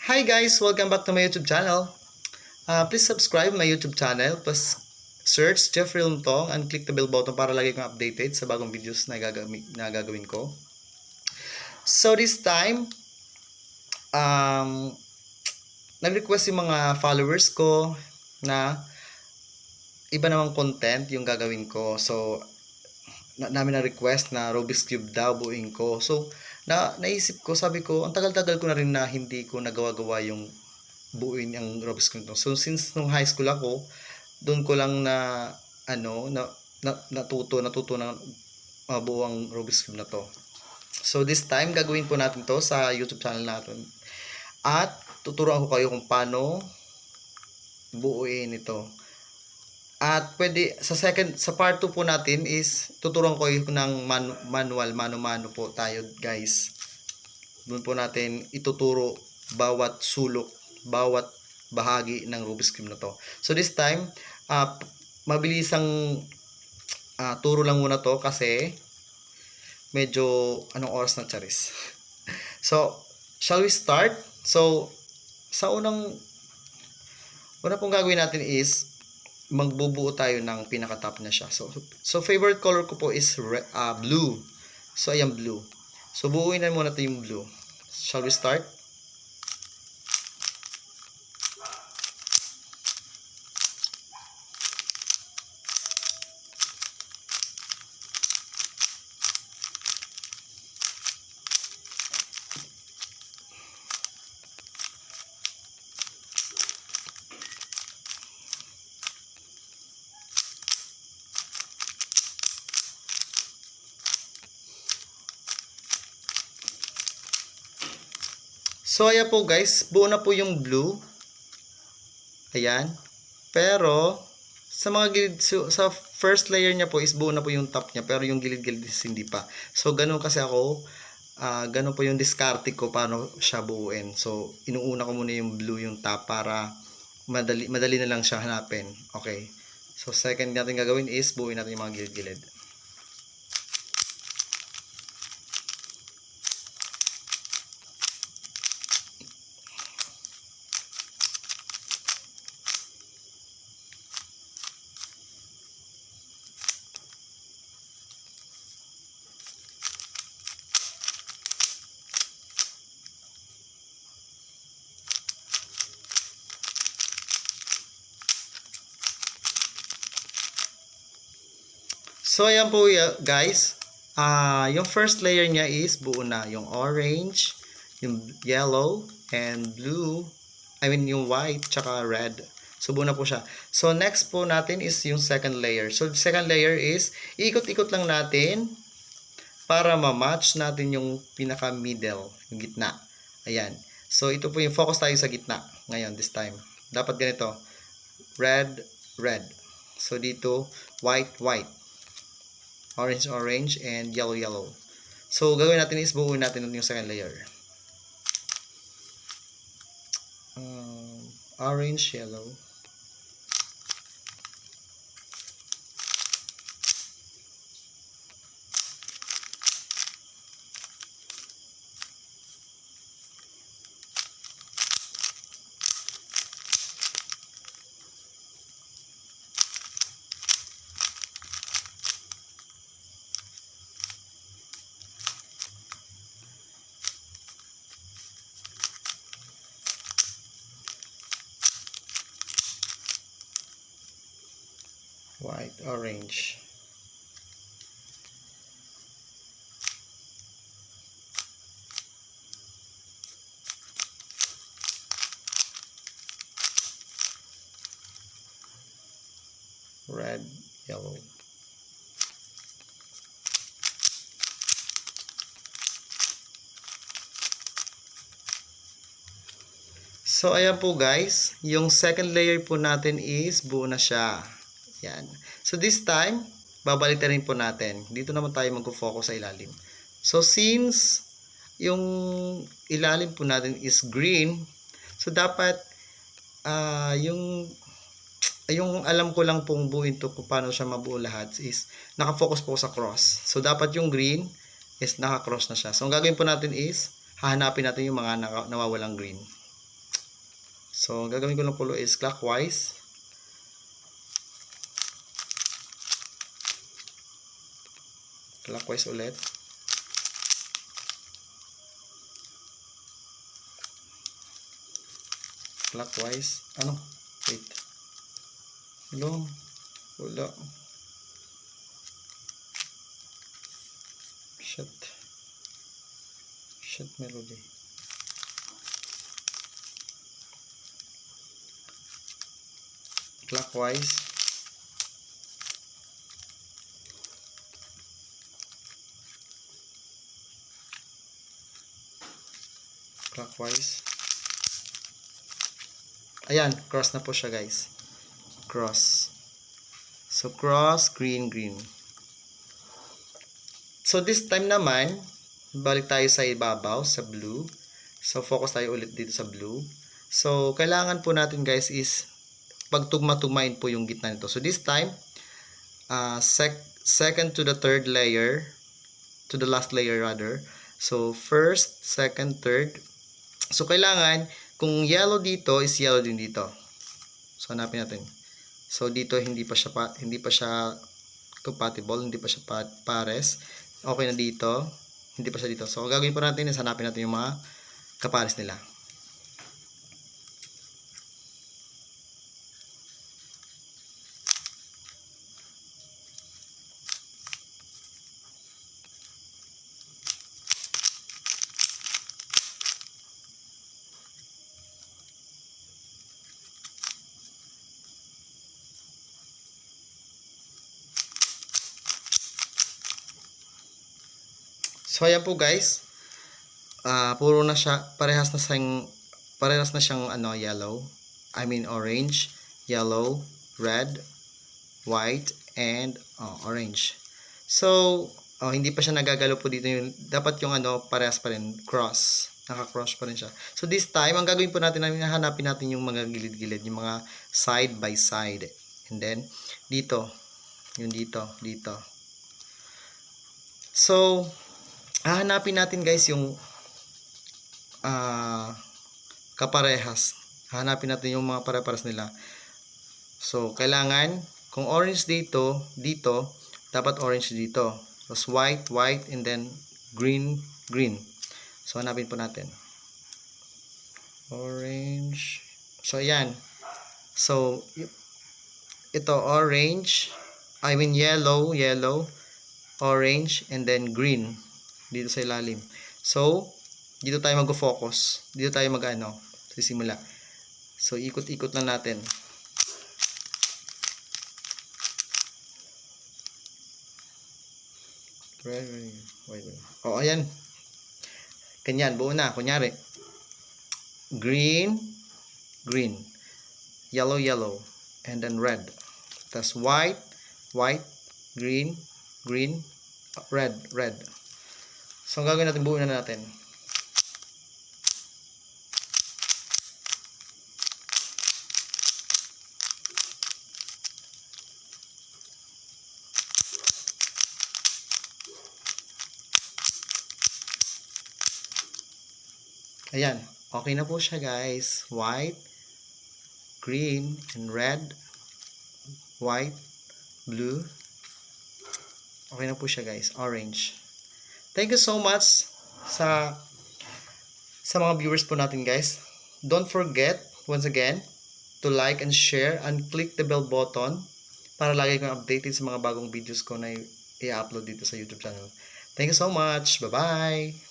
Hi guys! Welcome back to my YouTube channel. Please subscribe my YouTube channel. Plus search Jeffrey Luntong and click the bell button para lagi kang updated sa bagong videos na gagawin ko. So this time, nag-request yung mga followers ko na iba namang content yung gagawin ko. So, namin na request na Rubik's Cube daw buuin ko. So, naisip ko, sabi ko, ang tagal-tagal ko na rin na hindi ko nagawa-gawa yung buuin ang Rubik's Cube. So, since nung high school ako, doon ko lang natuto na mabuo ang Rubik's Cube na to. So, this time, gagawin po natin to sa YouTube channel natin. At, tuturuan ko kayo kung paano buuin ito. At pwede sa part 2 po natin is tuturuan ko yung ng manual, mano-mano po tayo guys. Doon po natin ituturo bawat sulok, bawat bahagi ng Rubik's Cube na to. So this time, mabilisang turo lang muna to kasi medyo anong oras na charis. So, shall we start? So, sa una pong gagawin natin is magbubuo tayo ng pinaka-top na siya. So favorite color ko po is blue. So ayan, blue. So buuin na muna natin yung blue. Shall we start? So, ayan po guys, buo na po yung blue. Ayan. Pero, sa mga gilid, sa first layer niya po is buo na po yung top niya. Pero yung gilid-gilid is hindi pa. So, ganun kasi ako, ganun po yung diskarte ko paano siya buuin. So, inuuna ko muna yung blue yung top para madali na lang siya hanapin. Okay. So, second natin gagawin is buuin natin yung mga gilid-gilid. So, ayan po guys. Yung first layer niya is buo na. Yung orange, yung yellow, and blue. I mean, yung white, tsaka red. So, buo na po siya. So, next po natin is yung second layer. So, second layer is, iikot-ikot lang natin para ma-match natin yung pinaka-middle, yung gitna. Ayan. So, ito po yung focus tayo sa gitna. Ngayon, this time. Dapat ganito. Red, red. So, dito, white, white. Orange, orange, and yellow, yellow. So, gagawin natin is buuin natin yung second layer. Orange, yellow. White, orange. Red, yellow. So, ayan po guys. Yung second layer po natin is buo na siya. Yan. So, this time, babalik na rin po natin. Dito naman tayo mag-focus sa ilalim. So, since yung ilalim po natin is green, so dapat yung alam ko lang pong buuin to kung paano siya mabuo lahat is nakafocus po sa cross. So, dapat yung green is naka-cross na siya. So, ang gagawin po natin is hahanapin natin yung mga nawawalang green. So, ang gagawin ko ng pulo is clockwise. Clockwise ulit. Clockwise. Ano? Wait. Hello? Wala. Shit melody. Clockwise. Clockwise. Ayan, cross na po siya guys. Cross. So, cross, green, green. So, this time naman, balik tayo sa ibabaw, sa blue. So, focus tayo ulit dito sa blue. So, kailangan po natin guys is pagtugma-tugmain po yung gitna nito. So, this time, second to the third layer, to the last layer rather. So, first, second, third. So, kailangan, kung yellow dito, is yellow din dito. So, hanapin natin. So, dito, hindi pa siya compatible, hindi pa siya pares. Okay na dito, hindi pa siya dito. So, gagawin po natin is hanapin natin yung mga kapares nila. So, ayan po guys. Puro na siya, parehas na siyang yellow. I mean orange, yellow, red, white, and orange. So, hindi pa siya nagagalaw po dito. Dapat yung parehas pa rin, cross. Naka-cross pa rin siya. So, this time, ang gagawin po natin, hanapin natin yung mga gilid-gilid, yung mga side by side. And then, dito. Yung dito. So, hahanapin natin guys yung kaparehas. Hahanapin natin yung mga pare-pares nila. So, kailangan, kung orange dito, dapat orange dito. Tapos white, and then green. So, hanapin po natin. Orange. So, ayan. So, ito, orange. I mean, yellow, orange, and then green. Dito sa ilalim. So, dito tayo mag-focus. Dito tayo sisimula. So, ikot-ikot lang natin. Ayan. Ganyan, buo na. Kunyari, green, yellow, and then red. Tapos white, green, red. So, ang gagawin natin, buuin na natin. Ayan. Okay na po siya, guys. White, green, and red. White, blue. Okay na po siya, guys. Orange. Thank you so much sa mga viewers po natin, guys. Don't forget, once again, to like and share and click the bell button para lagi kang updated sa mga bagong videos ko na i-upload dito sa YouTube channel. Thank you so much. Bye-bye!